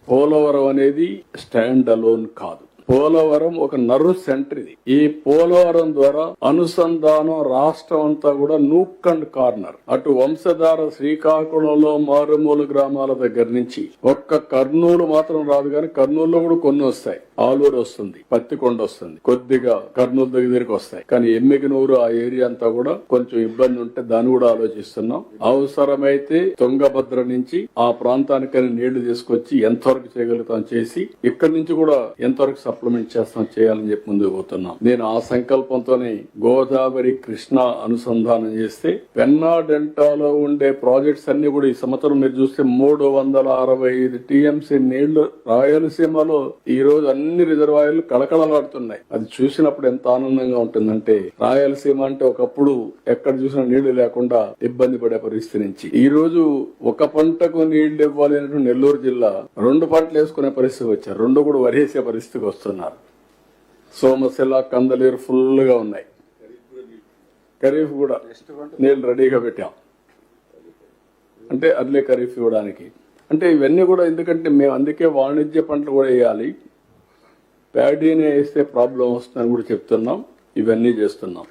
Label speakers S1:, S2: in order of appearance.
S1: పోలవరం అనేది stand alone కాదు. పోలవరం ఒక నర్వ్ సెంటర్. ఇది ఈ పోలవరం ద్వారా అనుసంధానం రాష్ట్రం అంతా కూడా నూక్ అండ్ కార్నర్. అటు వంశధార శ్రీకాకుళంలో మారుమూల గ్రామాల దగ్గర నుంచి ఒక్క కర్నూలు మాత్రం రాదు, కానీ కర్నూలులో కూడా కొన్ని వస్తాయి. ఆలూరు వస్తుంది, పత్తికొండ వస్తుంది, కొద్దిగా కర్నూలు దగ్గరికి వస్తాయి. కానీ ఎమ్మిగనూరు ఆ ఏరియా అంతా కూడా కొంచెం ఇబ్బంది ఉంటే దాన్ని కూడా ఆలోచిస్తున్నాం. అవసరమైతే తుంగభద్ర నుంచి ఆ ప్రాంతానికని నీళ్లు తీసుకొచ్చి ఎంతవరకు చేయగలుగుతాం చేసి ఇక్కడి నుంచి కూడా ఎంతవరకు సప్లిమెంట్ చేయాలని చెప్పి ముందుకు పోతున్నాం. నేను ఆ సంకల్పంతోనే గోదావరి కృష్ణ అనుసంధానం చేస్తే పెన్నా డెల్టాలో ఉండే ప్రాజెక్ట్స్ అన్ని కూడా ఈ సంవత్సరం మీరు చూస్తే 365 టీఎంసీ నీళ్లు రాయలసీమలో ఈ రోజు అన్ని రిజర్వాయర్లు కళకళలాడుతున్నాయి. అది చూసినప్పుడు ఎంత ఆనందంగా ఉంటుందంటే, రాయలసీమ అంటే ఒకప్పుడు ఎక్కడ చూసినా నీళ్లు లేకుండా ఇబ్బంది పడే పరిస్థితి నుంచి ఈ రోజు ఒక పంటకు నీళ్లు ఇవ్వాలి అన్నట్టు నెల్లూరు జిల్లా 2 పంటలు వేసుకునే పరిస్థితి వచ్చారు. 2 కూడా వరేసే పరిస్థితికి వస్తున్నారు. సోమశిల, కందలేరు ఫుల్ గా ఉన్నాయి. ఖరీఫ్ కూడా నీళ్లు రెడీగా పెట్టాం, అంటే అర్లీ ఖరీఫ్ ఇవ్వడానికి. అంటే ఇవన్నీ కూడా ఎందుకంటే మేము అందుకే వాణిజ్య పంటలు కూడా వేయాలి. ప్యాడీనే వేస్తే ప్రాబ్లం వస్తుందని కూడా చెప్తున్నాం. ఇవన్నీ చేస్తున్నాం.